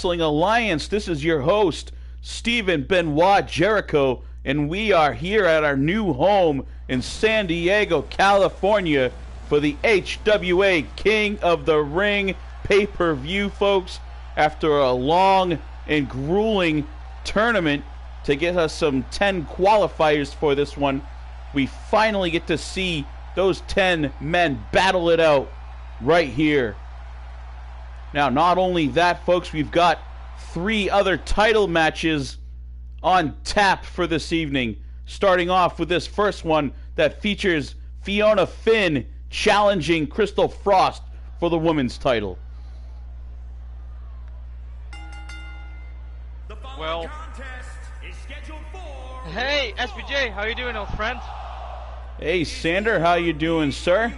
Wrestling Alliance. This is your host, Stephen Benoit Jericho, and we are here at our new home in San Diego, California for the HWA King of the Ring pay-per-view, folks. After a long and grueling tournament to get us some 10 qualifiers for this one, we finally get to see those 10 men battle it out right here. Now, not only that, folks, we've got 3 other title matches on tap for this evening. Starting off with this first one that features Fiona Finn challenging Krystal Frost for the women's title. Well, hey, SPJ, how you doing, old friend? Hey, Sander, how you doing, sir?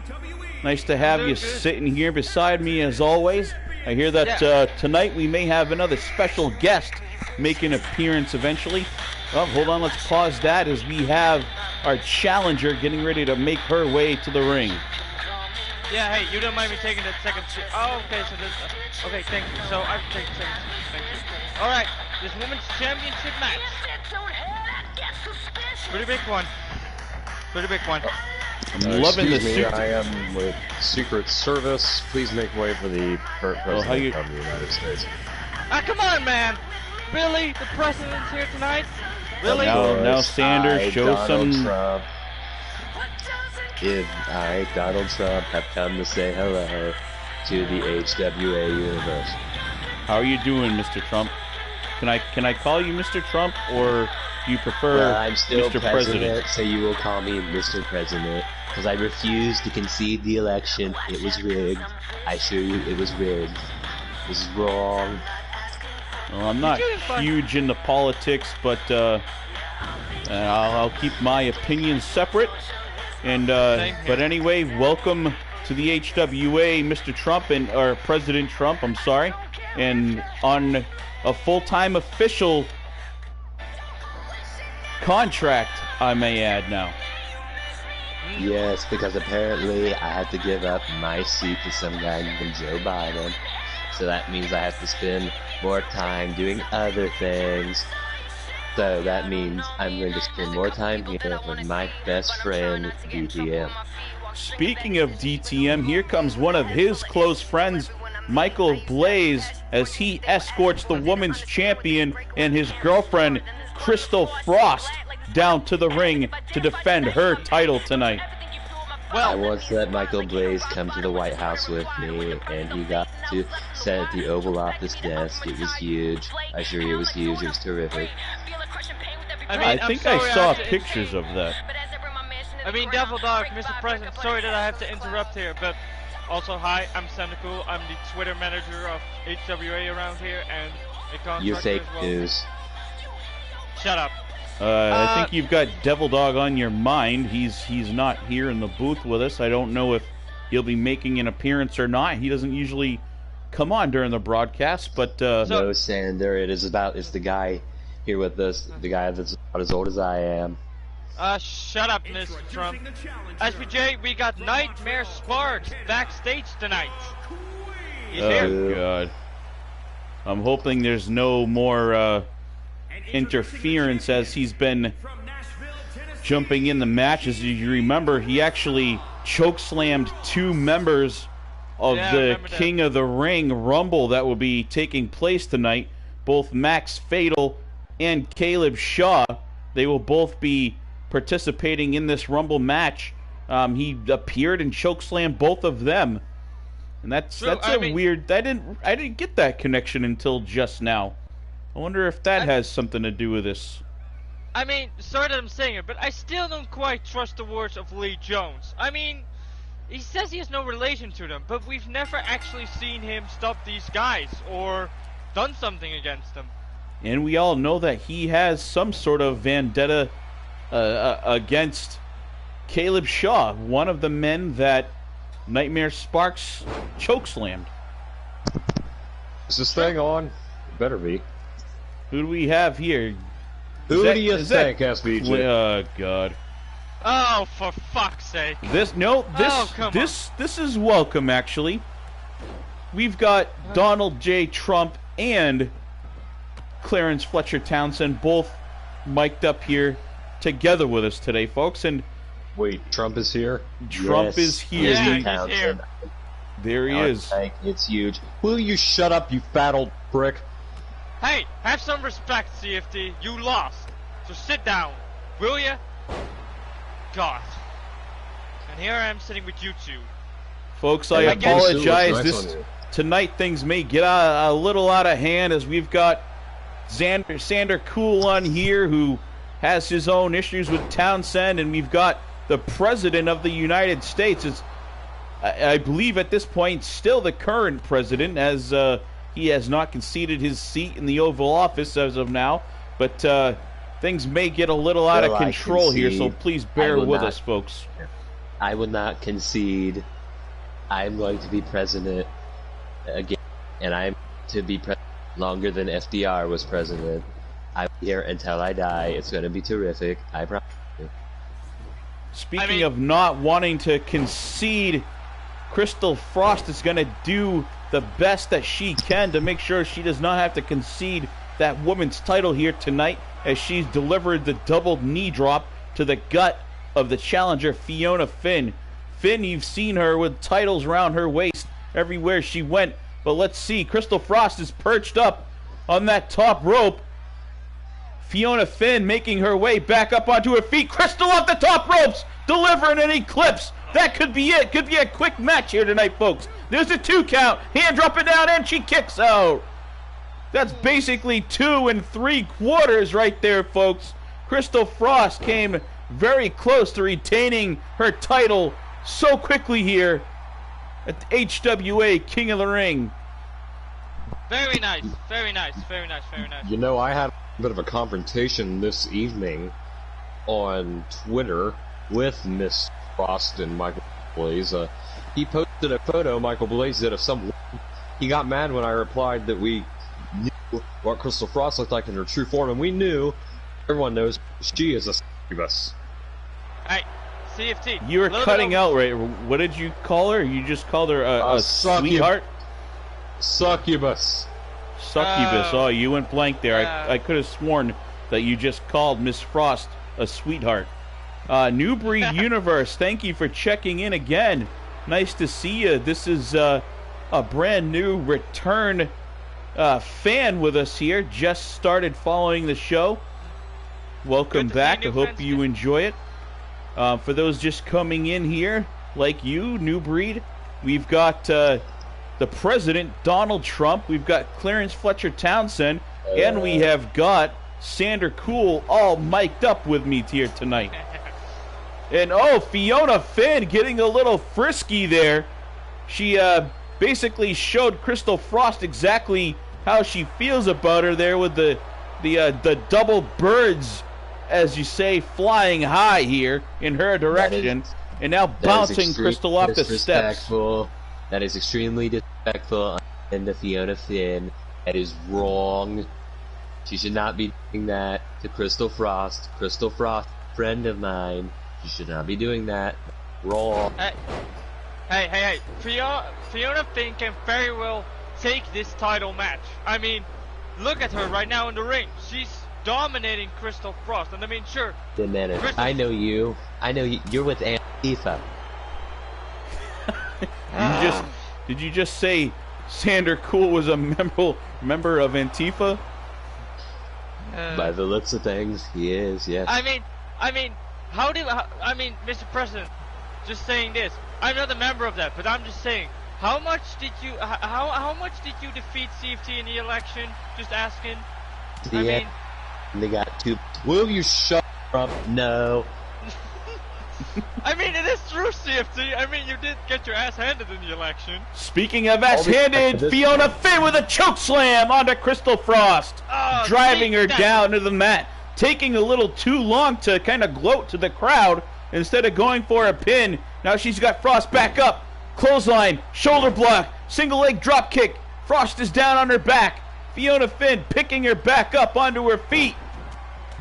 Nice to have you sitting here beside me as always. I hear that tonight we may have another special guest make an appearance eventually. Well, hold on, let's pause that as we have our challenger getting ready to make her way to the ring. Yeah, hey, you don't mind me taking that second seat? Oh, okay, so this... okay, thank you. So I have to take the second seat. Thank you. Alright, this women's championship match. Pretty big one. Pretty big one. I'm loving the suit. I am with Secret Service. Please make way for the President of the United States. Ah, come on, man! Billy, the President's here tonight? Billy? Now Sanders, show some... Trump. I, Donald Trump, have come to say hello to the HWA universe. How are you doing, Mr. Trump? Can I call you Mr. Trump, or do you prefer well, I'm still Mr. President, so you will call me Mr. President, because I refuse to concede the election. It was rigged. I assure you, it was rigged. It was wrong. Well, I'm not huge into politics, but I'll keep my opinions separate. And but anyway, welcome to the HWA, Mr. Trump, or President Trump. I'm sorry, and on a full-time official contract, I may add now. Yes, because apparently I had to give up my seat to some guy named Joe Biden. So that means I have to spend more time doing other things. So that means I'm going to spend more time here with my best friend, DTM. Speaking of DTM, here comes one of his close friends, Michael Blaze, as he escorts the women's champion and his girlfriend, Krystal Frost, down to the ring to defend her title tonight. Well, I once let Michael Blaze come to the White House with me, and he got to sit at the Oval Office desk. It was huge. I assure you it was huge. It was terrific. I think I saw pictures of that. I mean, Devil Dog, Mr. President, sorry that I have to interrupt here, but also, hi, I'm Sandacool. I'm the Twitter manager of HWA around here, and a contractor You fake as well. news. Shut up. I think you've got Devil Dog on your mind. He's not here in the booth with us. I don't know if he'll be making an appearance or not. He doesn't usually come on during the broadcast, but no, Sander, it's the guy here with us, the guy that's about as old as I am. Shut up, Mr. Trump. SPJ, we got Nightmare Sparks backstage tonight. He's here. God. I'm hoping there's no more interference as he's been jumping in the match. As you remember, he actually chokeslammed 2 members of the King of the Ring Rumble that will be taking place tonight. Both Max Fatal and Caleb Shaw. They will both be participating in this Rumble match. He appeared and chokeslammed both of them, and that's weird. I didn't get that connection until just now. I wonder if that has something to do with this. I mean, sorry that I'm saying it, but I still don't quite trust the words of Lee Jones. I mean, he says he has no relation to them, but we've never actually seen him stop these guys or done something against them. And we all know that he has some sort of vendetta against Caleb Shaw, one of the men that Nightmare Sparks chokeslammed. Is this thing on? It better be. Who do we have here? Who do you think, SVG? Oh God! Oh, for fuck's sake! This is welcome. Actually, we've got Donald J. Trump and Clarence Fletcher Townsend, both mic'd up here together with us today, folks. And wait, Trump is here? Trump is here. Yeah, he's here. There he is. It's huge. Will you shut up, you fat old prick? Hey, have some respect, CFT. You lost. So sit down, will ya? God. And here I am sitting with you two. Folks, I apologize. Tonight things may get a little out of hand as we've got Sander Cool on here who has his own issues with Townsend, and we've got the President of the United States, is I believe at this point still the current president, as he has not conceded his seat in the Oval Office as of now, but things may get a little out of control here, so please bear with us, folks. I will not concede. I'm going to be president again, and I'm to be president longer than FDR was president. I'm here until I die. It's going to be terrific. I promise you. Speaking of not wanting to concede, Krystal Frost is going to do the best that she can to make sure she does not have to concede that woman's title here tonight, as she's delivered the double knee drop to the gut of the challenger Fiona Finn. Finn, you've seen her with titles around her waist everywhere she went, but let's see. Krystal Frost is perched up on that top rope. Fiona Finn making her way back up onto her feet. Krystal off the top ropes, delivering an eclipse. That could be it. Could be a quick match here tonight, folks. There's a 2 count. Hand dropping down, and she kicks out. That's basically 2 3/4 right there, folks. Krystal Frost came very close to retaining her title so quickly here at the HWA King of the Ring. Very nice, very nice, very nice, very nice. You know, I had a bit of a confrontation this evening on Twitter with Miss Frost and Michael Blaze. He posted a photo, Michael Blaze did, of some. He got mad when I replied that we knew what Krystal Frost looked like in her true form, and we knew, everyone knows, she is a succubus. Hey, CFT. You were cutting out, right? What did you call her? You just called her a sweetheart? Succubus. Succubus. Oh, you went blank there. I could have sworn that you just called Miss Frost a sweetheart. New Breed Universe, thank you for checking in again. Nice to see you. This is a brand new return fan with us here. Just started following the show. Welcome back. I hope you enjoy it. For those just coming in here, like you, New Breed, we've got the President, Donald Trump. We've got Clarence Fletcher Townsend. And we have got Sander Cool all mic'd up with me here tonight. And Fiona Finn getting a little frisky there. She basically showed Krystal Frost exactly how she feels about her there with the double birds, as you say, flying high here in her direction, and now bouncing Krystal off the steps. That is extremely disrespectful to Fiona Finn. That is wrong. She should not be doing that to Krystal Frost. Krystal Frost, friend of mine. She should not be doing that. Wrong. Hey. Fiona Finn can very well take this title match. I mean, look at her right now in the ring. She's dominating Krystal Frost. And I mean, sure. The minute. I know you. You're with Antifa. Did you just say Sander Cool was a member of Antifa? By the looks of things, he is. Yes. I mean, Mr. President, just saying this. I'm not a member of that, but I'm just saying. How much did you defeat CFT in the election? Just asking. Yeah. They got 2. Will you shut up? No. I mean, it is true, CFT. I mean, you did get your ass handed in the election. Speaking of ass handed, Fiona Finn with a choke slam onto Krystal Frost, driving her down to the mat, taking a little too long to kind of gloat to the crowd instead of going for a pin. Now she's got Frost back up, clothesline, shoulder block, single leg drop kick. Frost is down on her back. Fiona Finn picking her back up onto her feet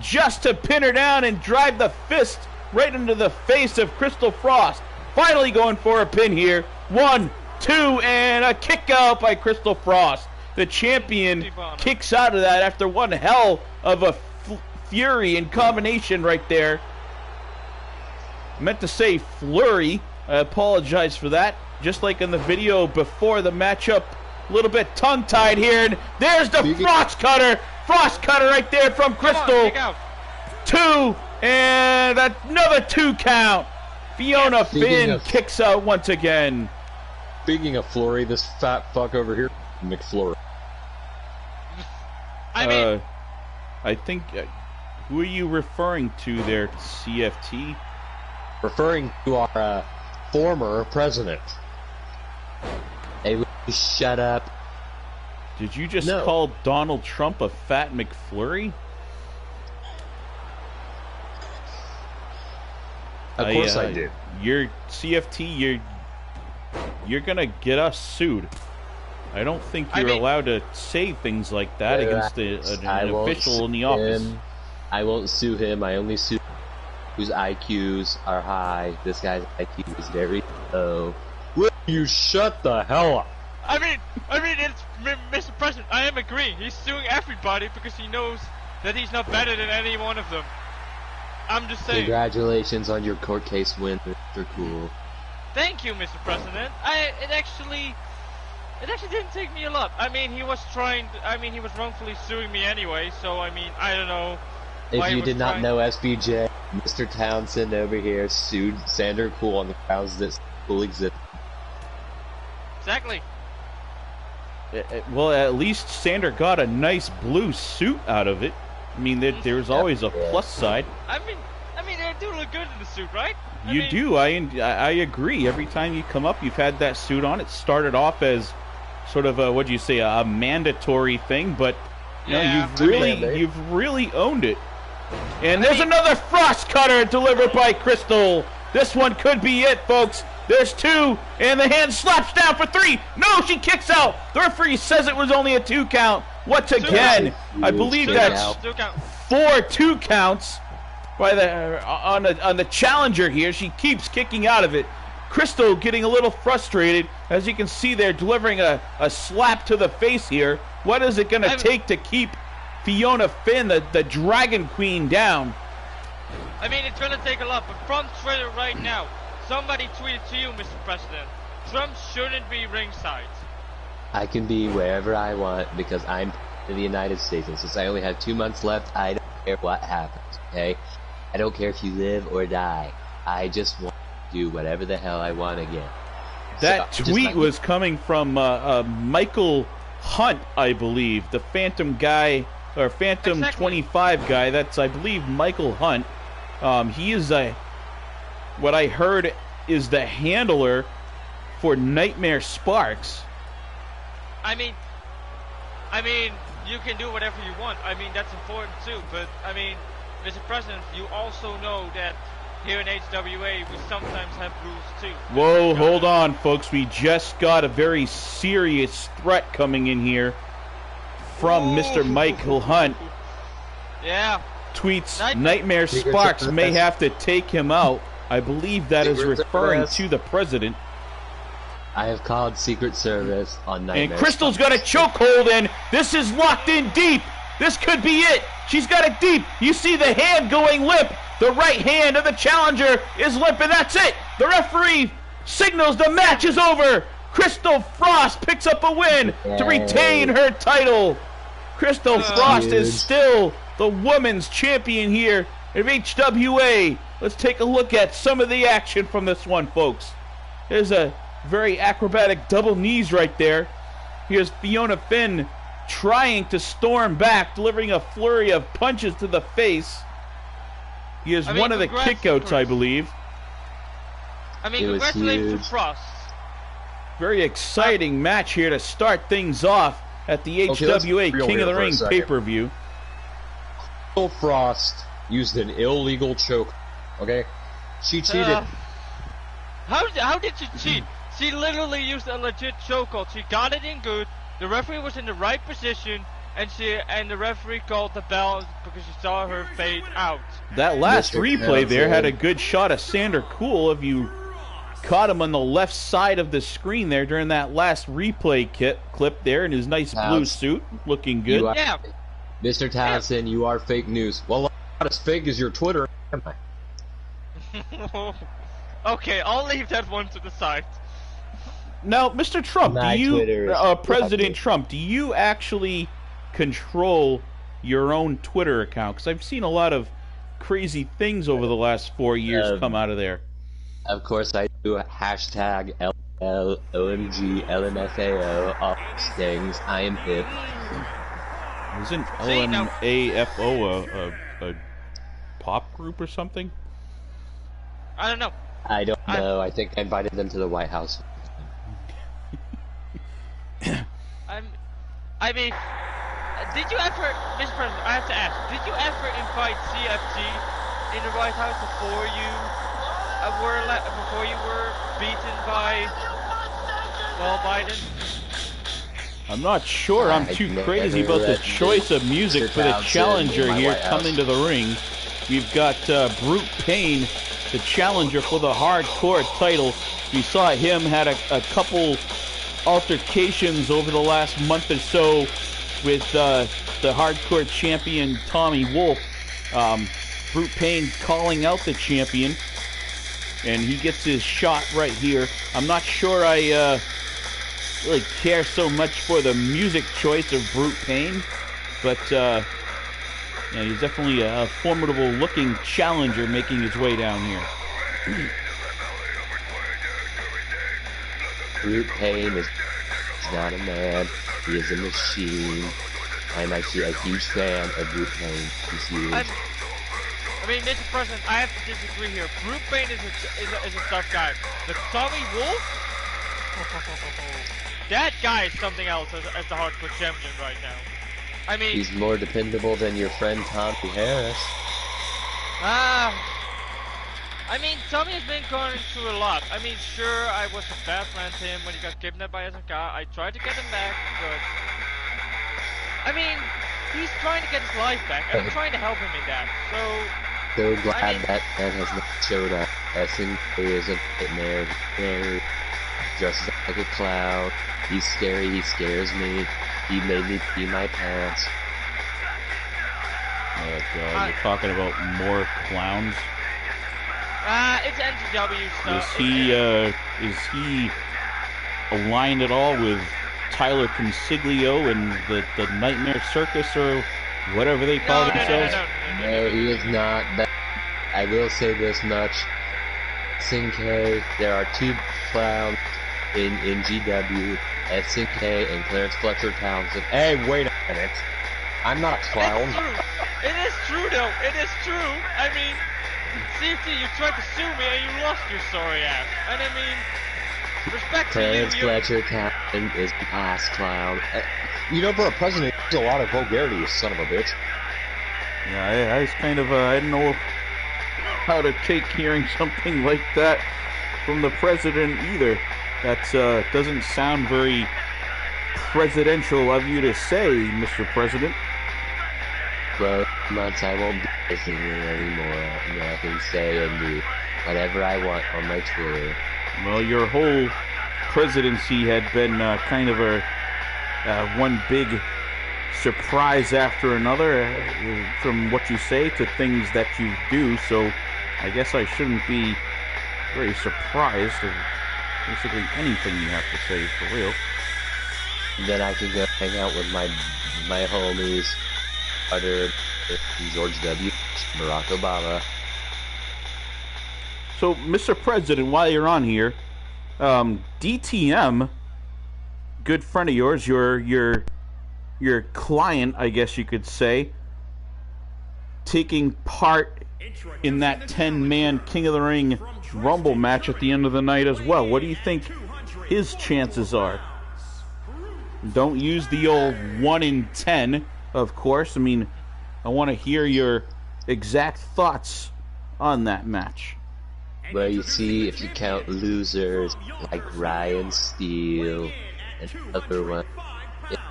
just to pin her down and drive the fist right into the face of Krystal Frost. Finally going for a pin here. 1, 2, and a kick out by Krystal Frost. the champion kicks out of that after one hell of a fury and combination right there. I meant to say flurry. I apologize for that. Just like in the video before the matchup, a little bit tongue-tied here. And there's the frost cutter. Frost cutter right there from Krystal. 2, and another 2 count. Fiona Finn kicks out once again. Speaking of flurry, this fat fuck over here, McFlurry. I mean, I think, who are you referring to there, CFT? Referring to our former president. Hey, will you shut up? Did you just call Donald Trump a fat McFlurry? Of course I did. You're CFT. You're gonna get us sued. I don't think you're allowed to say things like that against an official in the office. I won't sue him. I only sue whose IQs are high. This guy's IQ is very low. Will you shut the hell up? I mean, it's Mr. President. I am agreeing. He's suing everybody because he knows that he's not better than any one of them. I'm just saying. Congratulations on your court case win, Mr. Cool. Thank you, Mr. President. It actually didn't take me a lot. I mean, he was wrongfully suing me anyway. So I mean, I don't know. If you did not know, SBJ, Mr. Townsend over here sued Sander Cool on the grounds that Cool exists. Exactly. Well, at least Sander got a nice blue suit out of it. I mean, there's always a plus side. I mean, they do look good in the suit, right? You do. I agree. Every time you come up, you've had that suit on. It started off as sort of a mandatory thing, but you've really owned it. And there's another frost cutter delivered by Krystal. This one could be it, folks. There's 2, and the hand slaps down for 3. No, she kicks out. The referee says it was only a 2 count. Once again, I believe that's 4 2 counts by on the challenger here. She keeps kicking out of it. Krystal getting a little frustrated, as you can see there, delivering a slap to the face here. What is it going to take to keep Fiona Finn, the Dragon Queen, down? I mean, it's going to take a lot, but from Twitter right now, somebody tweeted to you, Mr. President, Trump shouldn't be ringside. I can be wherever I want because I'm in the United States, and since I only have 2 months left, I don't care what happens, okay? I don't care if you live or die. I just want to do whatever the hell I want again. That tweet was coming from Michael Hunt, I believe, the Phantom guy, or Phantom 25 guy. That's, I believe, Michael Hunt. He is what I heard is the handler for Nightmare Sparks. I mean, you can do whatever you want. I mean, that's important too. But I mean, Mr. President, you also know that here in HWA we sometimes have rules too. Whoa, hold on, folks. We just got a very serious threat coming in here from Mr. Michael Hunt. Yeah. Tweets, Nightmare Sparks may have to take him out. I believe that is referring to the president. I have called Secret Service on Nightmare. And Krystal's got a chokehold, and this is locked in deep. This could be it. She's got it deep. You see the hand going limp. The right hand of the challenger is limp, and that's it. The referee signals the match is over. Krystal Frost picks up a win to retain her title. Krystal Frost is still the women's champion here of HWA. Let's take a look at some of the action from this one, folks. There's a very acrobatic double knees right there. Here's Fiona Finn trying to storm back, delivering a flurry of punches to the face. He is one of the kickouts, I believe. I mean, congratulations to Frost. Very exciting match here to start things off at the HWA King of the Ring pay-per-view. Frost used an illegal choke. Okay, she cheated. How did she cheat? She literally used a legit chokehold. She got it in good. The referee was in the right position, and the referee called the bell because she saw her fade out. That last replay there had a good shot of Sander Cool. If you caught him on the left side of the screen there during that last replay clip there in his nice blue suit, looking good. Yeah. Mr. Townsend, you are fake news. Well, not as fake as your Twitter, am I? Okay, I'll leave that one to the side. Now, Mr. Trump, President Trump, do you actually control your own Twitter account? Because I've seen a lot of crazy things over the last 4 years come out of there. Of course I do. Hashtag LOMG LMFAO, all these things. I am hip. Isn't LMAFO a pop group or something? I don't know. I don't know. I think I invited them to the White House. I mean, did you ever, Mr. President, I have to ask, did you ever invite CFT in the White House before you were beaten by, well, Biden? I'm not sure. I'm too crazy about the choice of music for the challenger here coming to the ring. We've got Brute Payne, the challenger for the hardcore title. We saw him had a couple altercations over the last month or so with the hardcore champion Tommy Wolf. Brute Payne calling out the champion, and he gets his shot right here. I'm not sure I really care so much for the music choice of Brute Payne, but yeah, he's definitely a formidable looking challenger making his way down here. Brute Payne is not a man, he is a machine. I'm actually a huge fan of Brute Payne. He's huge. I mean, Mr. President, I have to disagree here. Brute Payne is a tough guy. But Tommy Wolf? That guy is something else as the hardcore champion right now. I mean... He's more dependable than your friend Tommy Harris. I mean, Tommy has been going through a lot. I mean, sure, I was a bad friend to him when he got kidnapped by SNK. I tried to get him back, but... I mean, he's trying to get his life back, and I'm trying to help him in that, so glad that man has not showed up. SNK is a nightmare. He dresses up like a clown. He's scary, he scares me. He made me pee my pants. Oh god, you're talking about more clowns? It's NGW stuff. Is he aligned at all with Tyler Consiglio and the Nightmare Circus or whatever they call themselves? No, he is not. But I will say this much. SNK, there are two clowns in GW, SNK and Clarence Fletcher Townsend. Hey, wait a minute. I'm not a clown. It is true though. It is true. I mean, CFT, you tried to sue me and you lost your sorry ass. And I mean, respect to you. Clarence Fletcher Townsend is the ass clown. You know, for a president, there's a lot of vulgarity, you son of a bitch. Yeah, I was kind of, I didn't know how to take hearing something like that from the president either. That doesn't sound very presidential of you to say, Mr. President. Well, months I won't be listening anymore. You know, I can say and do whatever I want on my Twitter. Well, your whole presidency had been kind of a one big surprise after another, from what you say to things that you do, so I guess I shouldn't be very surprised of basically anything you have to say, for real. Then I can go hang out with my homies, Carter, George W., Barack Obama. So, Mr. President, while you're on here, DTM, good friend of yours, your client, I guess you could say, taking part in that 10-man King of the Ring Rumble match at the end of the night as well. What do you think his chances are? Don't use the old 1 in 10, of course. I mean, I want to hear your exact thoughts on that match. Well, you see, if you count losers like Ryan Steele and other one,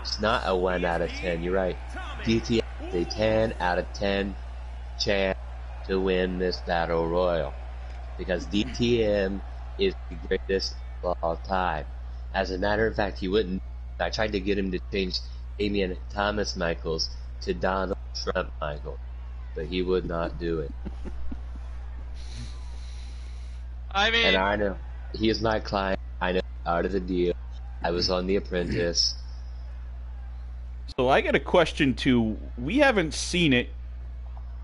it's not a 1 out of 10. You're right. DTM is a 10 out of 10 chance to win this battle royal, because DTM is the greatest of all time. As a matter of fact, he wouldn't. I tried to get him to change Damian Thomas Michaels to Donald Trump Michael, but he would not do it. I mean, And I know he is my client. I know Art of the Deal. I was on The Apprentice. So I got a question too. We haven't seen it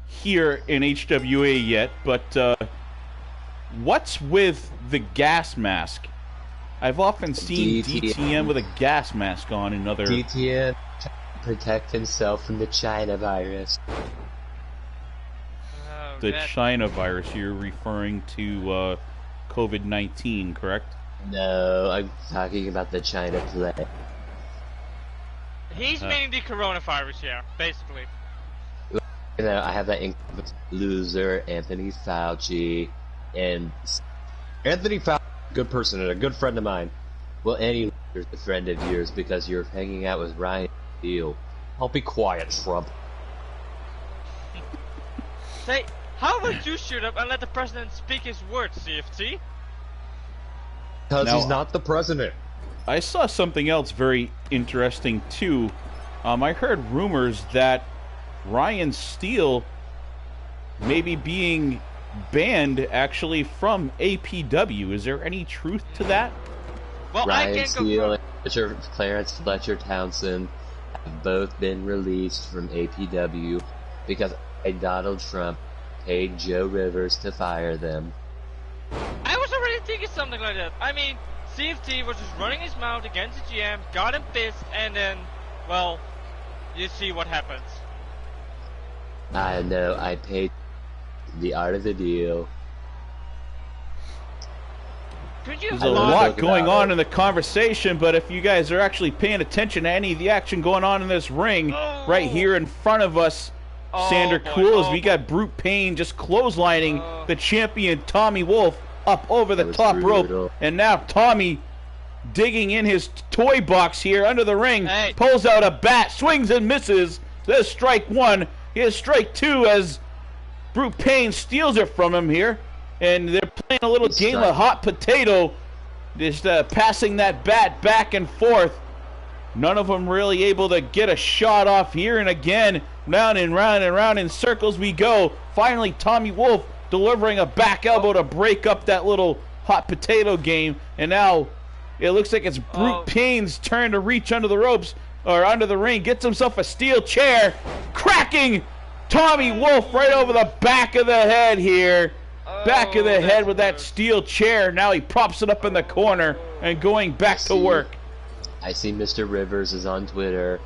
here in HWA yet, but what's with the gas mask? I've often seen DTM with a gas mask on in other... DTM trying to protect himself from the China virus. The China virus, you're referring to COVID-19, correct? No, I'm talking about the China plague. He's meaning the coronavirus, yeah, basically. You know, I have that loser, Anthony Fauci, and Anthony Fauci, good person and a good friend of mine. well, any loser's a friend of yours because you're hanging out with Ryan Steele. I'll be quiet, Trump. Say, how about you shoot up and let the president speak his words, CFT? Because Now, he's not the president. I saw something else very interesting too. I heard rumors that Ryan Steele may be being banned actually from APW. Is there any truth to that? Well, I Ryan can't Steele confirm. and Clarence Fletcher Townsend have both been released from APW because Donald Trump paid Joe Rivers to fire them. I was already thinking something like that. I mean, CFT was just running his mouth against the GM, got him pissed, and then, well, you see what happens. I know, I paid the Art of the Deal. Could you There's a love lot it. going on in the conversation, but if you guys are actually paying attention to any of the action going on in this ring, right here in front of us, Sander Cool, as we got Brute Payne just clotheslining the champion Tommy Wolf up over the That was top rope, brutal. and now Tommy digging in his toy box here under the ring, Hey. pulls out a bat, swings and misses. There's strike one. Here's strike two as Brute Payne steals it from him here, and they're playing a little Good game strike. of hot potato, just passing that bat back and forth. None of them really able to get a shot off here, and again, round and round and round in circles we go. Finally, Tommy Wolf delivering a back elbow to break up that little hot potato game, and now it looks like it's Brute Payne's turn to reach under the ropes, or under the ring, gets himself a steel chair, cracking Tommy Wolf right over the back of the head here. Back of the head with that steel chair. Now he props it up in the corner and going back to work. I see Mr. Rivers is on Twitter.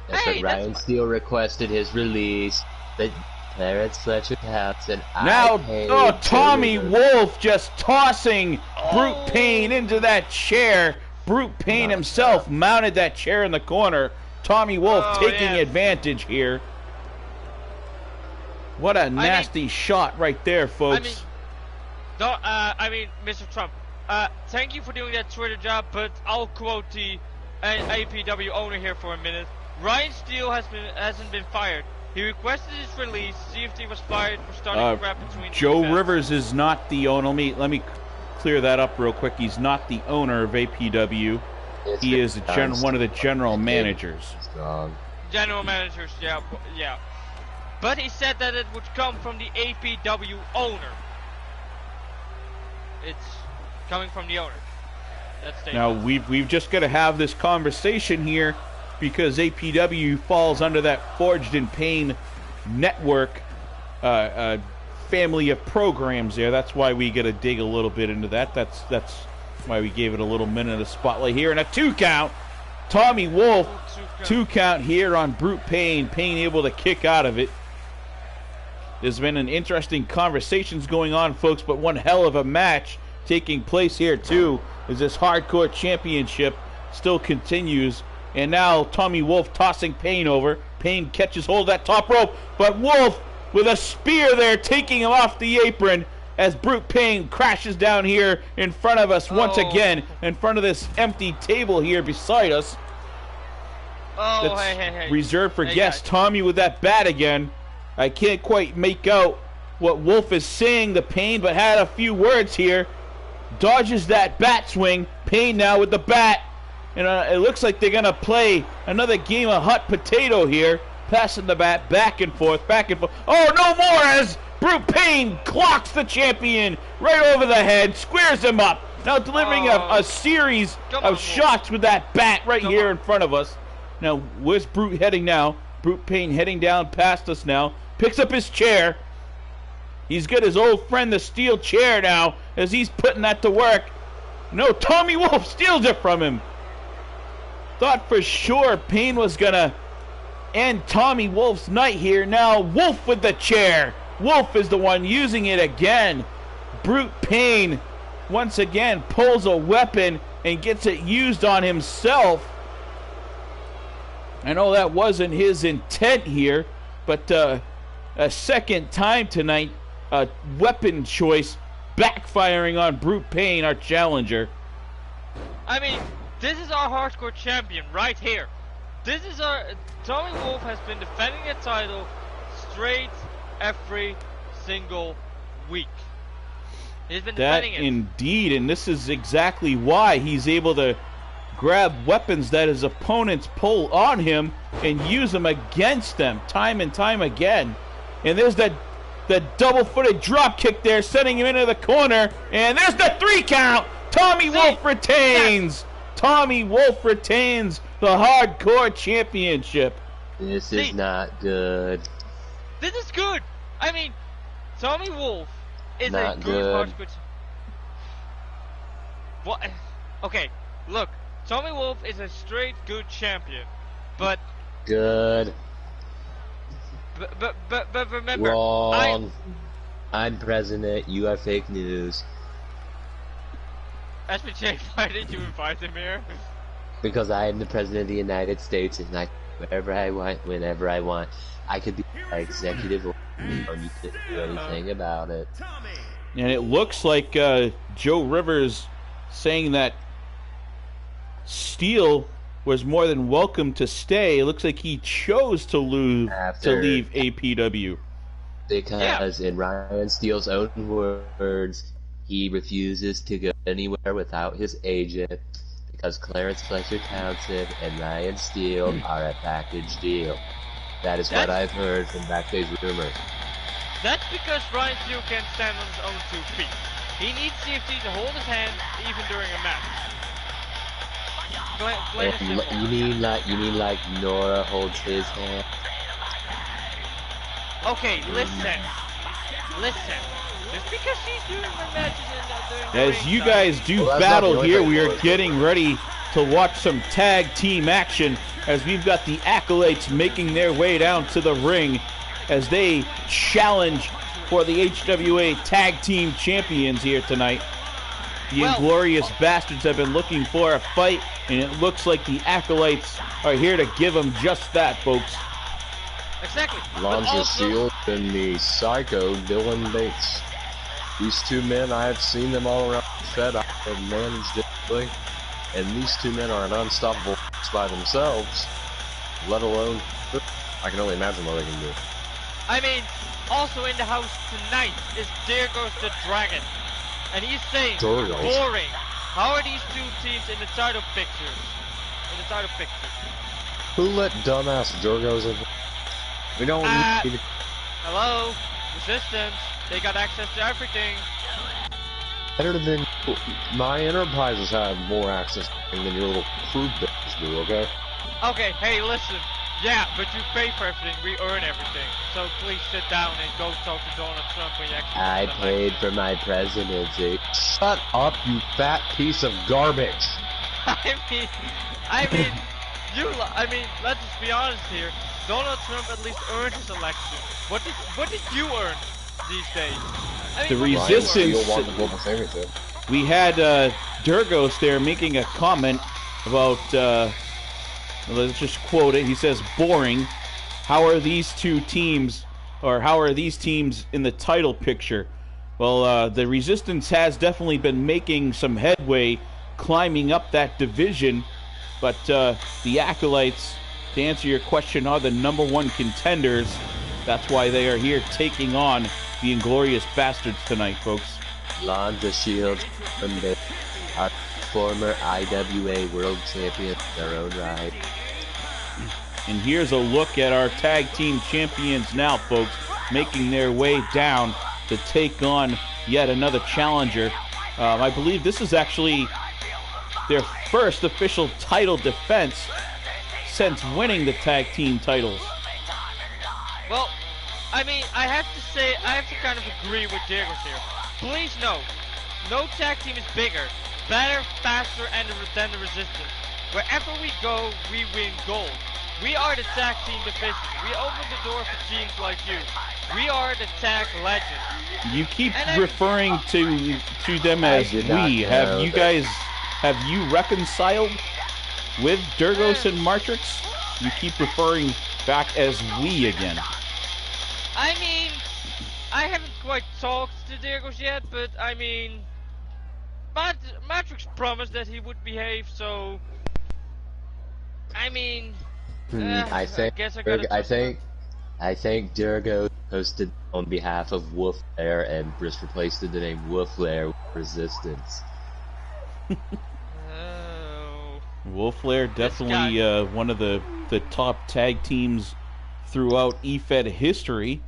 That's Hey, what Ryan Steele requested his release. But Clarence Fletcher Townsend. Now, Tommy Rivers. Wolf just tossing Brute Payne into that chair. Brute Payne himself mounted that chair in the corner. Tommy Wolf taking advantage here. What a nasty shot right there, folks. I mean, Mr. Trump, thank you for doing that Twitter job, but I'll quote the APW owner here for a minute. Ryan Steele hasn't been fired. He requested his release. CFT was fired for starting a rap between Joe events. Rivers is not the owner. Let me clear that up real quick. He's not the owner of APW. He is one of the general managers. General managers, yeah. But he said that it would come from the APW owner. It's coming from the owner. That's Now we've just got to have this conversation here because APW falls under that Forged in Pain network family of programs there. That's why we got to dig a little bit into that. That's why we gave it a little minute of spotlight here. And a 2 count. Tommy Wolf, 2 count here on Brute Payne. Payne able to kick out of it. There's been an interesting conversations going on, folks, but one hell of a match taking place here, too, as this hardcore championship still continues. And now Tommy Wolf tossing Payne over. Payne catches hold of that top rope, but Wolf with a spear there taking him off the apron as Brute Payne crashes down here in front of us once again, in front of this empty table here beside us. That's reserved for guests. Tommy with that bat again. I can't quite make out what Wolf is saying to Payne, but had a few words here. dodges that bat swing. Payne now with the bat. And it looks like they're going to play another game of hot potato here. Passing the bat back and forth, back and forth. Oh, no more as Brute Payne clocks the champion right over the head, squares him up. Now delivering a series of shots with that bat right here in front of us. Now, where's Brute heading now? Brute Payne heading down past us now. Picks up his chair. He's got his old friend, the steel chair now, as he's putting that to work. No, Tommy Wolf steals it from him. Thought for sure Payne was going to end Tommy Wolf's night here. Now, Wolf with the chair. Wolf is the one using it again. Brute Payne once again pulls a weapon and gets it used on himself. I know that wasn't his intent here, but a second time tonight, a weapon choice backfiring on Brute Payne, our challenger. I mean, this is our hardcore champion right here. This is our... Tommy Wolf has been defending the title straight every single week. He's been defending it. Indeed, and this is exactly why he's able to grab weapons that his opponents pull on him and use them against them time and time again. And there's that double-footed drop kick there, sending him into the corner. And there's the 3 count. Tommy Wolf retains. Tommy Wolf retains the hardcore championship. This is not good. This is good. I mean, Tommy Wolf is not a good. Hardcore. What? Okay, look. Tommy Wolf is a straight good champion, but good. But remember, wrong. I'm president. You are fake news. SPJ, why did you invite him here? Because I am the president of the United States, and I do whatever I want, whenever I want. I could be executive order, and you couldn't do anything about it. And it looks like Joe Rivers saying that Steele was more than welcome to stay. It looks like he chose to leave APW. Because in Ryan Steele's own words, he refuses to go anywhere without his agent, because Clarence Fletcher Townsend and Ryan Steele are a package deal. That is what I've heard from backstage rumors. That's because Ryan Steele can't stand on his own 2 feet. He needs CFT to hold his hand even during a match. You mean like Nora holds his hand? Okay, listen. Just because she's doing the matches and as you guys do battle here, we are getting ready to watch some tag team action as we've got the Acolytes making their way down to the ring as they challenge for the HWA Tag Team Champions here tonight. The Inglorious Bastards have been looking for a fight, and it looks like the Acolytes are here to give them just that, folks. Exactly. Lonzo Shield and the Psycho Dylan Bates. These 2 men, I have seen them all around the Fed. I have managed it, and these 2 men are an unstoppable force by themselves, let alone, I can only imagine what they can do. I mean, also in the house tonight is There Goes the Dragon. And he's saying, boring. How are these 2 teams in the title picture? Who let dumbass Jorgos in? We don't need... Hello? Resistance. They got access to everything. Better than... My enterprises have more access than your little crew bitches do, okay? Okay, hey, listen. Yeah, but you pay for everything. We earn everything. So please sit down and go talk to Donald Trump when you actually... I paid for my presidency. Shut up, you fat piece of garbage. I mean, let's just be honest here. Donald Trump at least earned his election. What did you earn these days? I mean, the Resistance... We had Durgos there making a comment about... let's just quote it. He says, boring. How are these 2 teams, or how are these teams in the title picture? Well, the Resistance has definitely been making some headway climbing up that division, but the Acolytes, to answer your question, are the #1 contenders. That's why they are here taking on the Inglorious Bastards tonight, folks. Lonza Shields from the our former IWA World Champion in their own right. And here's a look at our tag team champions now, folks, making their way down to take on yet another challenger. I believe this is actually their first official title defense since winning the tag team titles. Well, I mean, I have to kind of agree with Diego here. Please note, no tag team is bigger, better, faster, than the Resistance. Wherever we go, we win gold. We are the tag team division. We open the door for teams like you. We are the tag legends. You keep referring to them as we. Have you reconciled with Durgos and Martrix? You keep referring back as we again. I mean, I haven't quite talked to Durgos yet, but I mean, Matrix promised that he would behave, so I mean, I think Durgo posted on behalf of Wolf Lair and just replaced the name Wolf Lair with Resistance. Wolf Lair definitely one of the top tag teams throughout eFED history.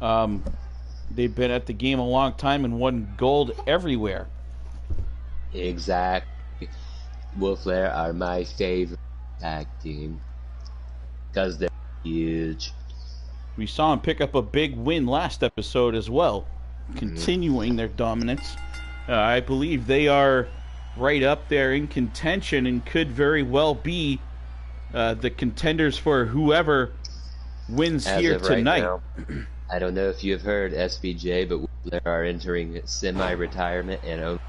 They've been at the game a long time and won gold everywhere. Exactly. Wolf Lair are my favorite tag team because they're huge. We saw him pick up a big win last episode as well, continuing their dominance. I believe they are right up there in contention and could very well be the contenders for whoever wins here tonight. Right now, I don't know if you have heard, SBJ, but they are entering semi-retirement and only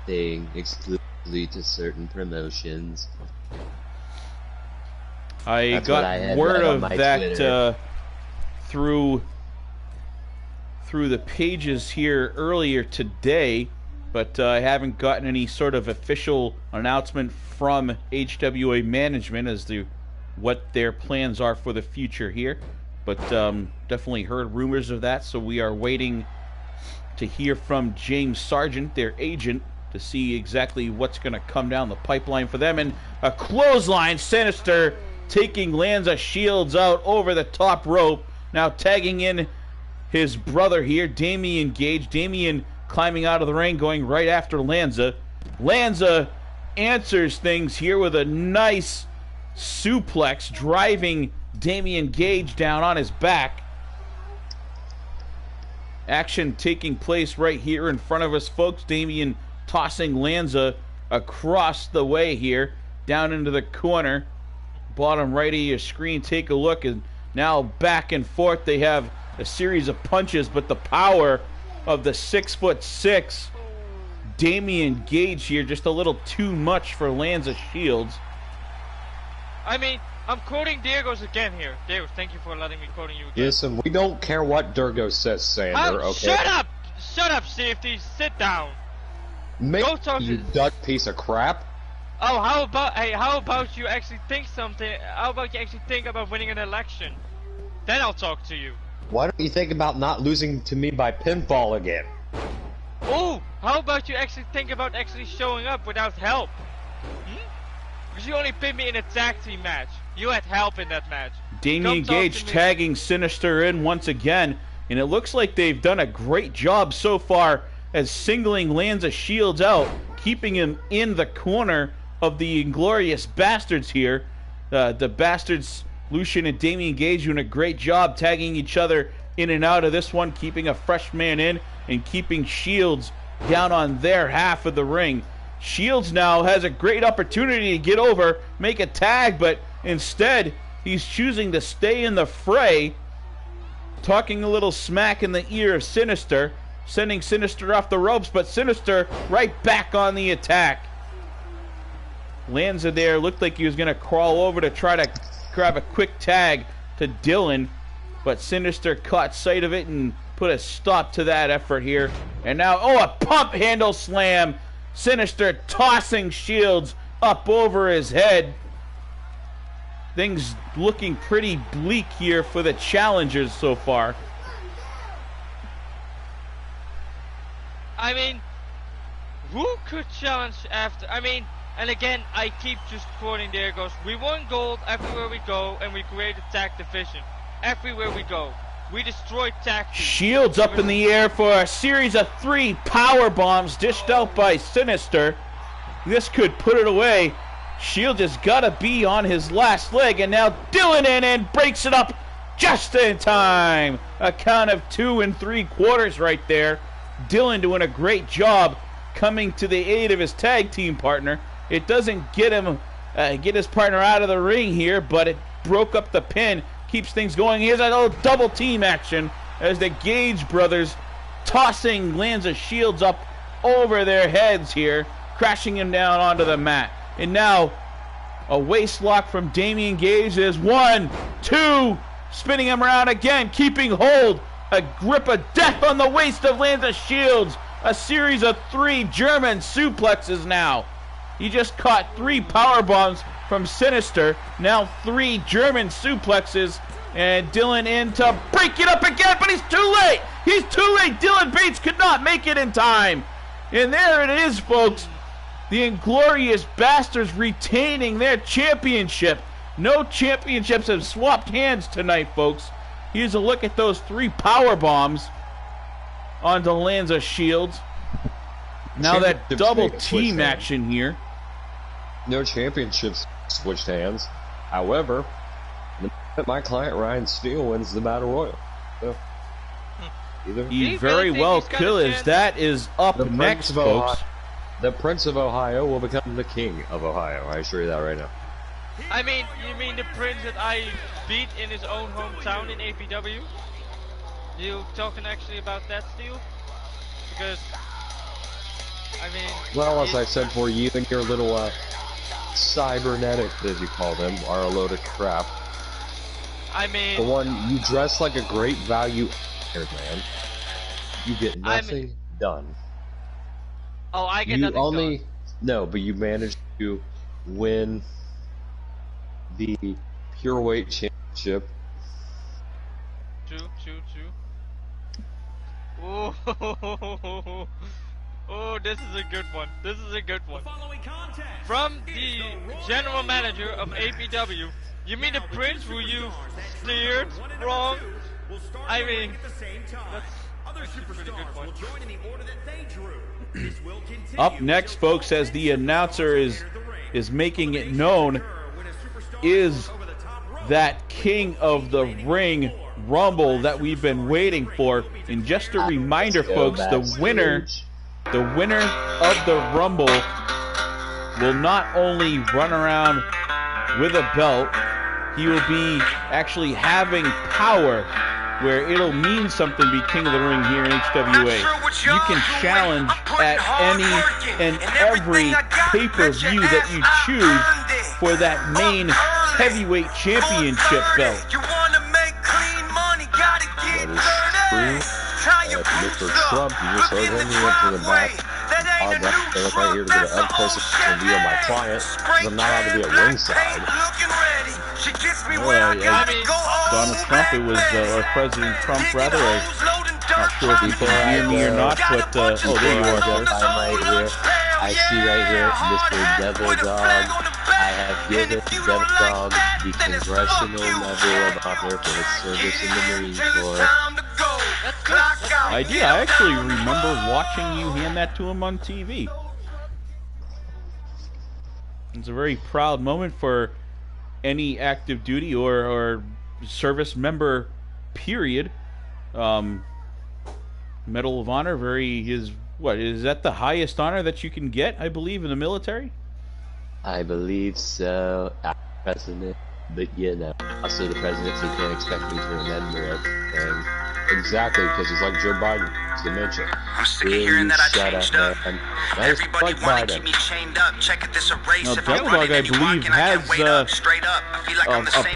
staying exclusively to certain promotions. I got word of that through the pages here earlier today, but I haven't gotten any sort of official announcement from HWA management as to what their plans are for the future here. But definitely heard rumors of that, so we are waiting to hear from James Sargent, their agent, to see exactly what's going to come down the pipeline for them. And a clothesline, Sinister taking Lanza Shields out over the top rope. Now tagging in his brother here, Damian Gage. Damian climbing out of the ring, going right after Lanza. Lanza answers things here with a nice suplex, driving Damian Gage down on his back. Action taking place right here in front of us, folks. Damian tossing Lanza across the way here, down into the corner. Bottom right of your screen, take a look, and now back and forth they have a series of punches, but the power of the 6'6" Damian Gage here, just a little too much for Lanza Shields. I mean, I'm quoting Diego's again here. Diego, thank you for letting me quoting you again. Listen, we don't care what Durgo says, Sander, okay? Shut up! Shut up, Safety! Sit down! Go talk you duck piece of crap! Oh, how about you actually think something? How about you actually think about winning an election? Then I'll talk to you. Why don't you think about not losing to me by pinfall again? Oh, how about you actually think about actually showing up without help? Because you only pinned me in a tag team match. You had help in that match. Damian Gage tagging Sinister in once again, and it looks like they've done a great job so far as singling Lanza Shields out, keeping him in the corner of the Inglorious Bastards here. The Bastards, Lucian and Damian Gage, doing a great job tagging each other in and out of this one, keeping a fresh man in and keeping Shields down on their half of the ring. Shields now has a great opportunity to get over, make a tag, but instead he's choosing to stay in the fray, talking a little smack in the ear of Sinister, sending Sinister off the ropes, but Sinister right back on the attack. Lanza there looked like he was going to crawl over to try to grab a quick tag to Dylan, but Sinister caught sight of it and put a stop to that effort here. And now, a pump handle slam. Sinister tossing Shields up over his head. Things looking pretty bleak here for the challengers so far. I mean, who could challenge after? I mean, and again, I keep just quoting there goes, we won gold everywhere we go, and we created tag division. Everywhere we go. We destroyed tag teams. Shields up in the air for a series of 3 power bombs dished out by Sinister. This could put it away. Shield has got to be on his last leg, and now Dylan in and breaks it up just in time. A count of 2 3/4 right there. Dylan doing a great job coming to the aid of his tag team partner. It doesn't get him, get his partner out of the ring here, but it broke up the pin, keeps things going. Here's a little double team action as the Gage brothers tossing Lanza Shields up over their heads here, crashing him down onto the mat. And now a waist lock from Damian Gage is 1, 2, spinning him around again, keeping hold. A grip of death on the waist of Lanza Shields. A series of 3 German suplexes now. He just caught 3 power bombs from Sinister. Now 3 German suplexes. And Dylan in to break it up again, but he's too late. He's too late. Dylan Bates could not make it in time. And there it is, folks. The Inglorious Bastards retaining their championship. No championships have swapped hands tonight, folks. Here's a look at those 3 power bombs onto Lanza Shields. Now that double team action here. No championships switched hands. However, my client Ryan Steele wins the Battle Royal. So, he very well could, as that is up next, folks. The Prince of Ohio will become the King of Ohio. I assure you that right now. I mean, you mean the Prince that I beat in his own hometown in APW? You talking actually about that, Steel? Because, I mean... Well, as I said for you and your little, cybernetics, as you call them, are a load of crap. I mean... The one, you dress like a great value man. You get nothing done. Oh, I get nothing done. No, but you managed to win the Pure Weight Championship. True. Oh, this is a good one. From the general manager of APW. You mean the Prince who you steered wrong? I mean, that's a pretty good one. Up next, folks, as the announcer is making it known, is that King of the Ring Rumble that we've been waiting for. And just a reminder, folks, the winner of the Rumble will not only run around with a belt, he will be actually having power where it'll mean something to be King of the Ring here in HWA. You can challenge at any and every pay-per-view that you choose for that main heavyweight championship belt. That is true. Mr. Trump, you just heard him, he went to the back. I'd like to look right here to get an up-close view of my client, because I'm not allowed to be at ringside. Well, Donald Trump, it was, or President Trump, rather. I'm not sure if you can hear me or not, but, oh, there you are, sir. I'm right here. I see right here, Mr. Devil Dog. I have given Devil Dog the Congressional Medal of Honor for his service in the Marine Corps. I did. I actually remember watching you hand that to him on TV. It's a very proud moment for any active duty or service member, period. Medal of Honor, is that the highest honor that you can get, I believe, in the military? I believe so. President, but also the president, so you can't expect me to remember everything. Exactly, because it's like Joe Biden's dementia. I'm sick of hearing that I changed up. Everybody wanna keep me chained up. Check it, this a race. Now, Devil Dog, I believe, has a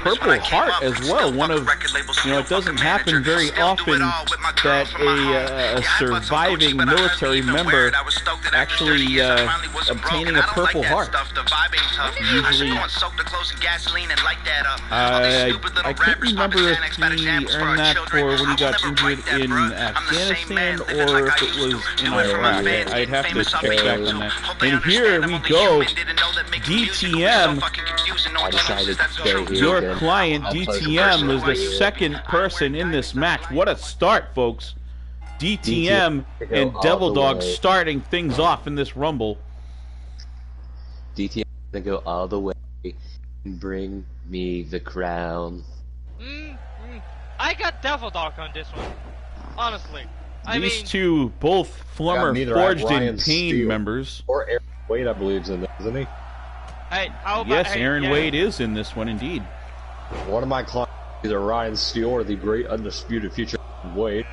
Purple Heart as well. One of, it doesn't happen very often that a surviving military member actually obtaining a Purple Heart. Usually, I can't remember if he earned that for when he got injured in Afghanistan or if it was in Iraq. I'd have to check back on that. And here we go. DTM, I decided to stay here. your again. client, I'll post DTM, was the right here. second person in this match. What a start, folks. DTM to go and all Devil the Dog way. starting things off in this Rumble. DTM to go all the way and bring me the crown. I got Devil Dog on this one. Honestly. These two, both former neither Forged have in Ryan Pain Steele. members. Or Aaron Wade, I believe, is in this, isn't he? Hey, how about, Yes, hey, Aaron yeah. Wade is in this one, indeed. One of my clients, either Ryan Steele or the great undisputed future Wade.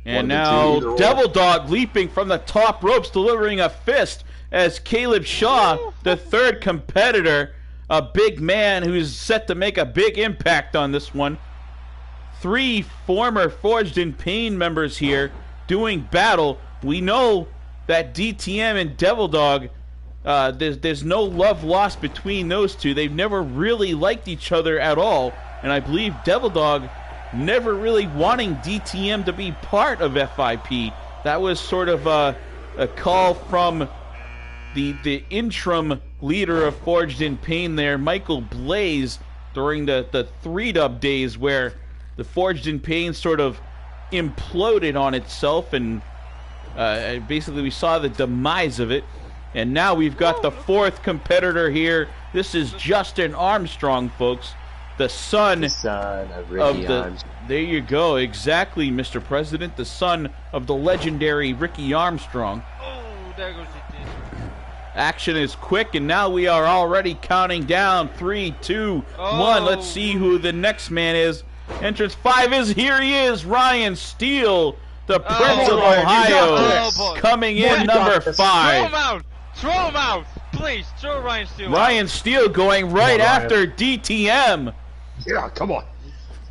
And One of the now two, either or. Devil Dog leaping from the top ropes, delivering a fist as Caleb Shaw, the third competitor, a big man who's set to make a big impact on this one. Three former Forged in Pain members here doing battle. We know that DTM and Devil Dog, there's no love lost between those two. They've never really liked each other at all. And I believe Devil Dog never really wanting DTM to be part of FIP. That was sort of a call from the interim leader of Forged in Pain there, Michael Blaze, during the 3-dub days where the Forged in Pain sort of imploded on itself, and basically we saw the demise of it. And now we've got the fourth competitor here. This is Justin Armstrong, folks. The son of Ricky Armstrong. There you go, exactly, Mr. President. The son of the legendary Ricky Armstrong. Oh, there goes it. Action is quick, and now we are already counting down. 3, 2, 1. Oh. Let's see who the next man is. Entrance 5 is, here he is, Ryan Steele, the Prince of boy, Ohio, oh, boy. coming in number Throw 5. him out! Throw him out! Please, throw Ryan Steele Ryan Steele going right Ryan. after DTM. Yeah, come on.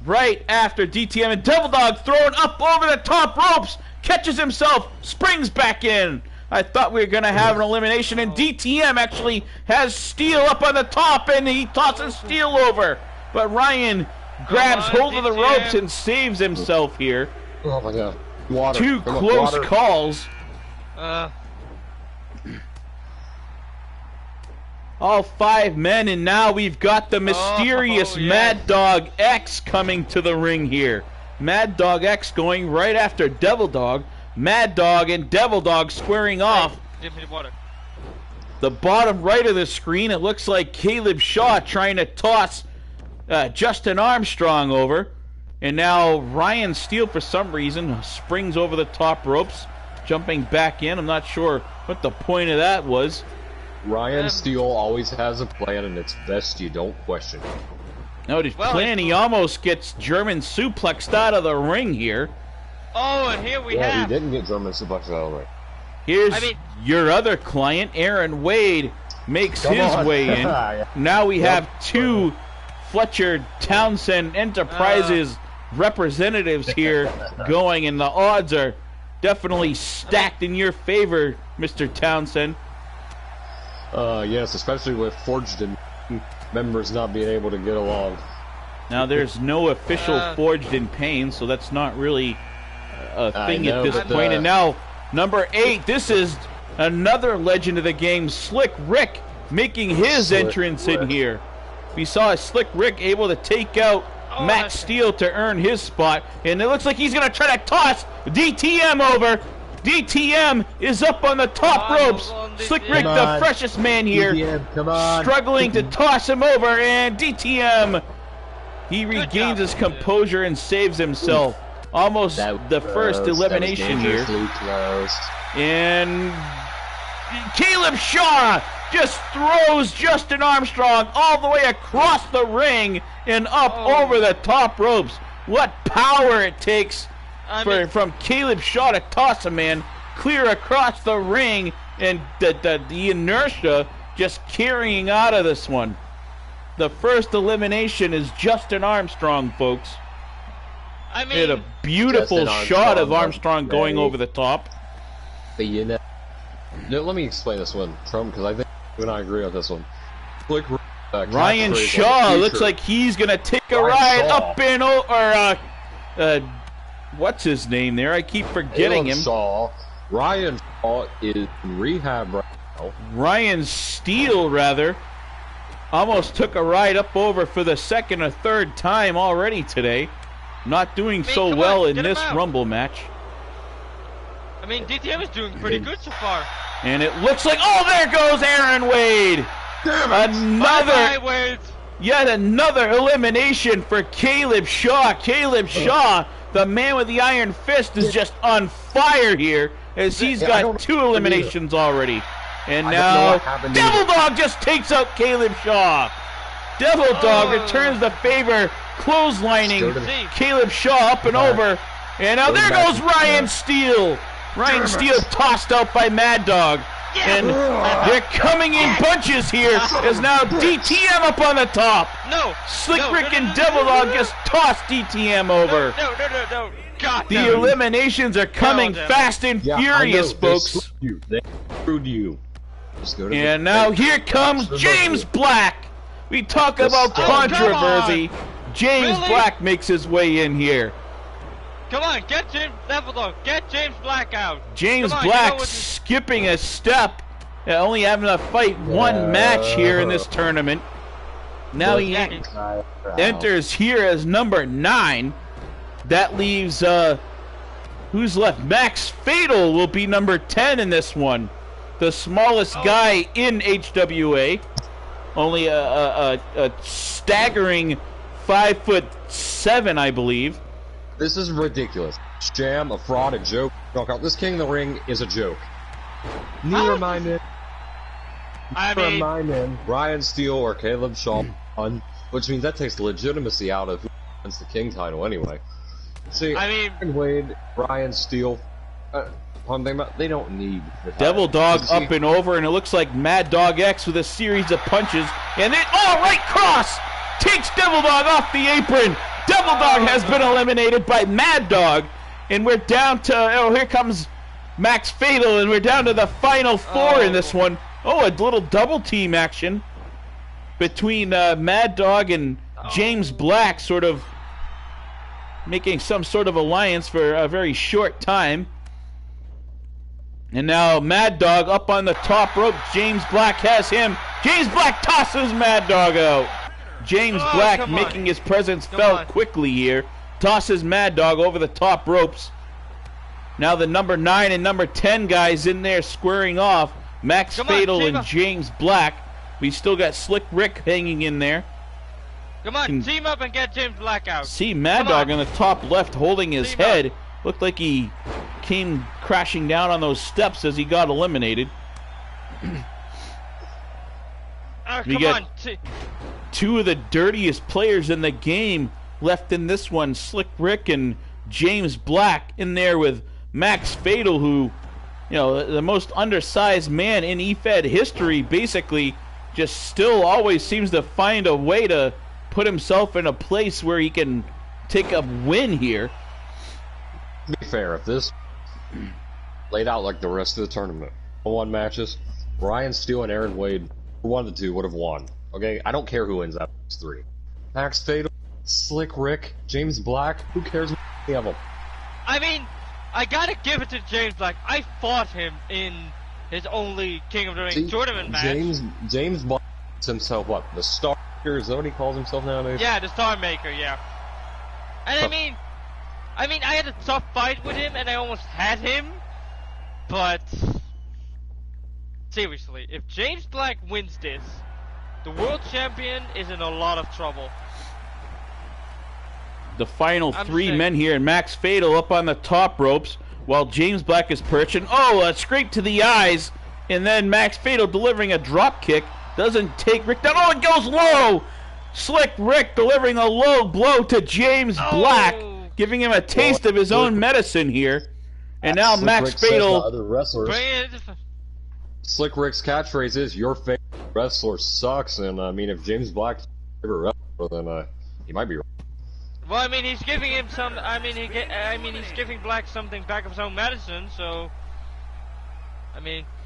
Right after DTM, and Devil Dog thrown up over the top ropes, catches himself, springs back in. I thought we were going to have an elimination, and DTM actually has Steele up on the top, and he tosses Steele over. But Ryan grabs Come on, hold of the DTM. ropes and saves himself here. Oh my god. Water. Two Come on, close water. calls. All 5 men, and now we've got the mysterious yes. Mad Dog X coming to the ring here. Mad Dog X going right after Devil Dog. Mad Dog and Devil Dog squaring off. Give me the water. The bottom right of the screen, it looks like Caleb Shaw trying to toss Justin Armstrong over. And now Ryan Steele, for some reason, springs over the top ropes, jumping back in. I'm not sure what the point of that was. Ryan Steele always has a plan, and it's best you don't question it. No, his Well, plan, he almost gets German suplexed out of the ring here. Oh, and here we Yeah, he have. didn't get German suplex out of the ring. Here's I mean- your other client, Aaron Wade, makes Come his on. way in. Yeah. Now we Yep. have 2 Fletcher Townsend Enterprises representatives here going, and the odds are definitely stacked in your favor, Mr. Townsend. Yes, especially with Forged in members not being able to get along. Now there's no official Forged in Pain, so that's not really a thing know, at this but, point. And now number 8, this is another legend of the game, Slick Rick, making his Slick entrance in Rick. here. We saw Slick Rick able to take out Matt Steele to earn his spot, and it looks like he's going to try to toss DTM over. DTM is up on the top Come on, ropes. hold on, Slick DTM. Rick, Come the on. freshest man here, DTM, come on. struggling to toss him over, and DTM, he regains job, his DTM. composure and saves himself. Almost That the was first close. elimination That was here. dangerously close. And Caleb Shaw just throws Justin Armstrong all the way across the ring and up over the top ropes. What power it takes from Caleb Shaw to toss a man clear across the ring, and the inertia just carrying out of this one. The first elimination is Justin Armstrong, folks. I We had a mean, beautiful Justin shot of Armstrong Armstrong was going ready. over the top. But you know, No, let me explain this one, Trump, because I think you and I agree on this one. Slick Rick, Ryan catchphrase on Shaw the looks t-shirt. like he's gonna take a Ryan ride Shaw. up and over. what's his name there? I keep forgetting him. Ryan Shaw is in rehab right now. Ryan Steele, rather, almost took a ride up over for the second or third time already today. Not doing so well in this Rumble match. I mean, DTM is doing pretty good so far. And it looks like, oh, there goes Aaron Wade. Yet another elimination for Caleb Shaw. Caleb Shaw, the man with the iron fist, is just on fire here as he's got 2 eliminations already. And now Devil Dog just takes out Caleb Shaw. Devil Dog returns the favor, clotheslining Caleb Shaw up and over. And now there goes Ryan Steele. Ryan Steele tossed out by Mad Dog. And they're coming in bunches here as now DTM up on the top. Slick Rick and Devil Dog just tossed DTM over. No. God, the eliminations are coming fast and furious, folks. They screwed you. And now here comes James Black. We talk about controversy. James Black makes his way in here. Come on, get James Devil Dog. Get James Black out. James Black skipping a step. Only having to fight one match here in this tournament. Now he enters here as number 9. That leaves, who's left? Max Fatal will be number 10 in this one. The smallest guy in HWA. Only a staggering 5'7", I believe. This is ridiculous. Sham, a fraud, a joke. Knockout. This King of the Ring is a joke. Neither of my men. Ryan Steele or Caleb Shaw, which means that takes legitimacy out of who wins the King title anyway. See, Aaron Wade, Ryan Steele, one thing about they don't need the Devil Dog up and over, and it looks like Mad Dog X with a series of punches, and then right cross takes Devil Dog off the apron. Devil Dog has been eliminated by Mad Dog, and we're down to here comes Max Fatal, and we're down to the final 4 in this one. A little double team action between Mad Dog and James Black, sort of making some sort of alliance for a very short time. And now Mad Dog up on the top rope. James Black has him. James Black tosses Mad Dog out. James Black making his presence felt quickly here. Tosses Mad Dog over the top ropes. Now the number 9 and number 10 guys in there squaring off. Max Fatal and James Black. We still got Slick Rick hanging in there. Come on, team up and get James Black out. See Mad Dog on the top left holding his head. Looked like he came crashing down on those steps as he got eliminated. We got 2 of the dirtiest players in the game left in this one. Slick Rick and James Black in there with Max Fatal, who, the most undersized man in eFED history, basically just still always seems to find a way to put himself in a place where he can take a win here. To be fair, if this laid out like the rest of the tournament, 1 matches, Ryan Steele and Aaron Wade, 1 of the 2 would have won. Okay, I don't care who wins out of these 3. Max Fatal, Slick Rick, James Black, who cares what any of them? I gotta give it to James Black. I fought him in his only King of the Ring tournament match. James Black himself what? The Star Maker, is that what he calls himself nowadays? Yeah, the Star Maker, yeah. And I had a tough fight with him, and I almost had him, but seriously, if James Black wins this, the world champion is in a lot of trouble. The final 3 men here, and Max Fatal up on the top ropes while James Black is perching. A scrape to the eyes, and then Max Fatal delivering a drop kick. Doesn't take Rick down. It goes low! Slick Rick delivering a low blow to James Black, giving him a taste of his own medicine here. And now Max Fatal. Other wrestlers. Slick Rick's catchphrase is, your favorite wrestler sucks, and if James Black's your favorite wrestler, then he might be right. Well, he's giving him some. He's giving Black something back of his own medicine. So,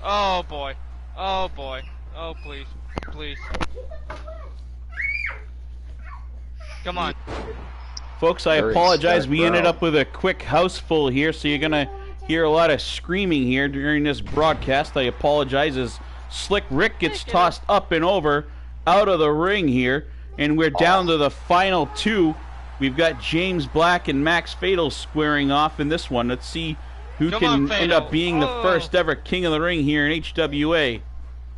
oh boy, oh please, come on. Folks, I Very apologize. stacked We ended crowd. up with a quick house full here, so you're going to hear a lot of screaming here during this broadcast. I apologize as Slick Rick gets tossed up and over out of the ring here, and we're down to the final two. We've got James Black and Max Fatal squaring off in this one. Let's see who can end up being the first ever King of the Ring here in HWA.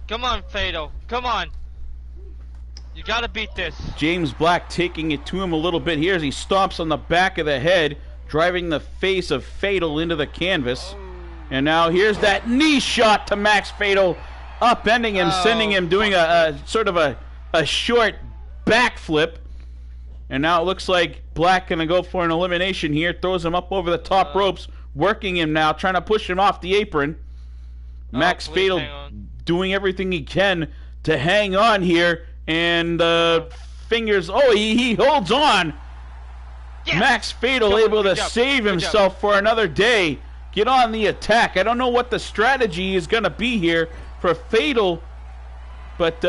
Come on, Fatal. Come on. You gotta beat this. James Black taking it to him a little bit here as he stomps on the back of the head, driving the face of Fatal into the canvas. And now here's that knee shot to Max Fatal, upending him, sending him doing a sort of a short backflip. And now it looks like Black going to go for an elimination here, throws him up over the top ropes, working him now, trying to push him off the apron. Max Fatal doing everything he can to hang on here. And fingers, he holds on. Yes. Max Fatal able to save himself for another day. Get on the attack. I don't know what the strategy is going to be here for Fatal. But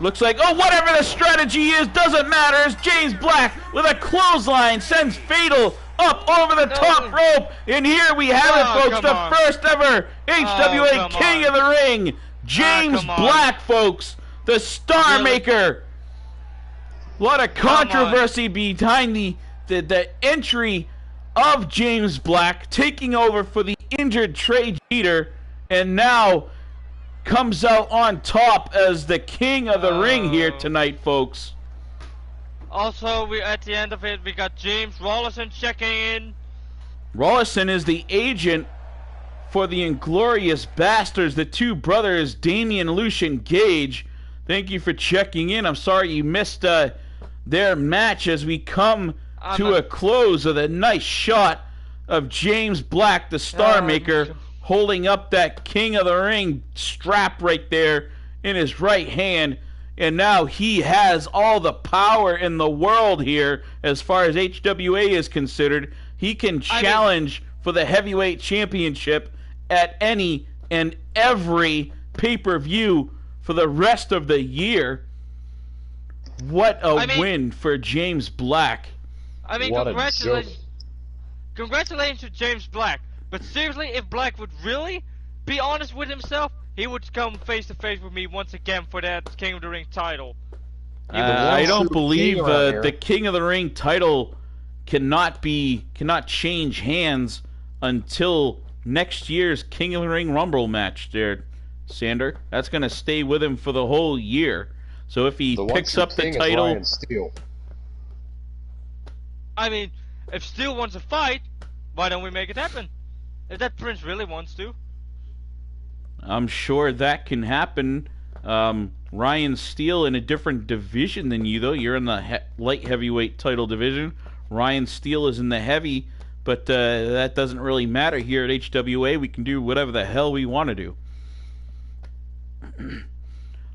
looks like, whatever the strategy is, doesn't matter. It's James Black with a clothesline sends Fatal up over the top rope. And here we have it, folks. The first ever HWA King of the Ring. James Black, folks. The Star Maker. A lot of controversy behind the entry of James Black, taking over for the injured Trey Jeter, and now comes out on top as the King of the Ring here tonight, folks. Also, at the end of it, we got James Rollison checking in. Rollison is the agent for the Inglorious Bastards, the two brothers, Damian, Lucian, Gage. Thank you for checking in. I'm sorry you missed their match as we come to a close with a nice shot of James Black, the Star Maker, holding up that King of the Ring strap right there in his right hand. And now he has all the power in the world here as far as HWA is considered. He can challenge for the heavyweight championship at any and every pay-per-view for the rest of the year. What a win for James Black. Congratulations to James Black. But seriously, if Black would really be honest with himself, he would come face to face with me once again for that King of the Ring title. I don't believe the King of the Ring title cannot change hands until next year's King of the Ring Rumble match there, Sander. That's going to stay with him for the whole year. So if he picks up the title... if Steel wants to fight, why don't we make it happen? If that Prince really wants to. I'm sure that can happen. Ryan Steele in a different division than you, though. You're in the light heavyweight title division. Ryan Steele is in the heavy, but that doesn't really matter here at HWA. We can do whatever the hell we want to do.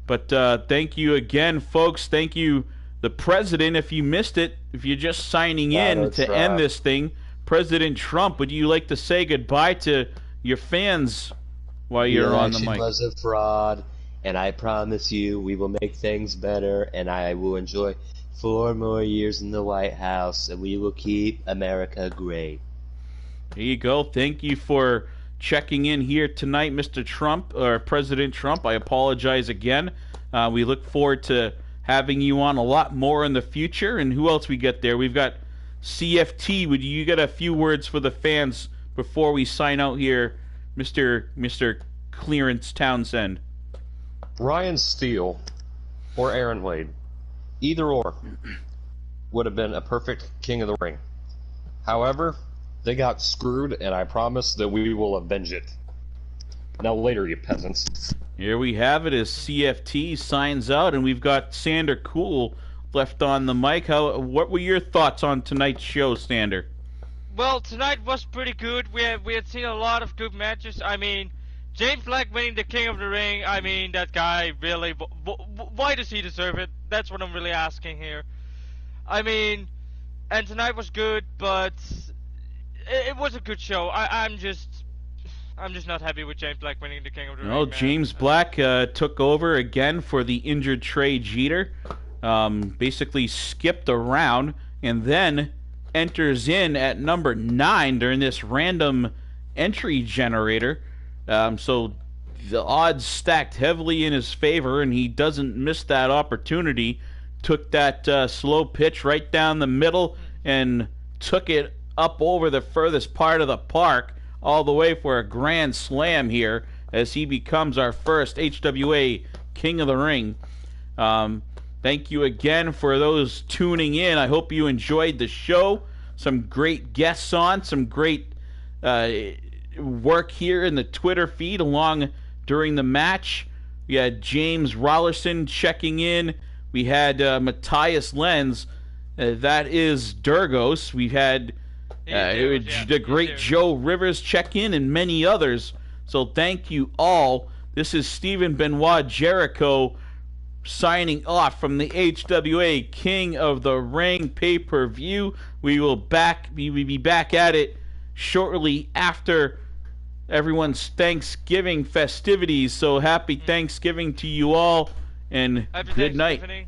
But thank you again, folks. Thank you, the President. If you missed it, if you're just signing in to end this thing, President Trump, would you like to say goodbye to your fans while you're on the mic? She was a fraud, and I promise you we will make things better, and I will enjoy 4 more years in the White House, and we will keep America great. There you go. Thank you for checking in here tonight, Mr. Trump, or President Trump. I apologize again. We look forward to having you on a lot more in the future. And who else we get there? We've got CFT. Would you get a few words for the fans before we sign out here, Mr. Clearance Townsend? Ryan Steele or Aaron Wade, either or, would have been a perfect King of the Ring. However, they got screwed, and I promise that we will avenge it. Now later, you peasants. Here we have it as CFT signs out, and we've got Sander Cool left on the mic. What were your thoughts on tonight's show, Sander? Well, tonight was pretty good. We had seen a lot of good matches. James Black winning the King of the Ring. That guy really. Why does he deserve it? That's what I'm really asking here. And tonight was good, but it was a good show. I'm just not happy with James Black winning the King of the Ring. No, James Black took over again for the injured Trey Jeter. Basically skipped around and then enters in at number 9 during this random entry generator. So the odds stacked heavily in his favor, and he doesn't miss that opportunity. Took that slow pitch right down the middle and took it up over the furthest part of the park, all the way for a grand slam here, as he becomes our first HWA King of the Ring. Thank you again for those tuning in. I hope you enjoyed the show. Some great guests on, some great work here in the Twitter feed along during the match. We had James Rollerson checking in. We had Matthias Lenz. That is Durgos. We had the great Joe Rivers check in and many others. So thank you all. This is Stephen Benoit Jericho signing off from the HWA King of the Ring pay-per-view. We will be back at it shortly after everyone's Thanksgiving festivities. So happy Thanksgiving to you all, and good night.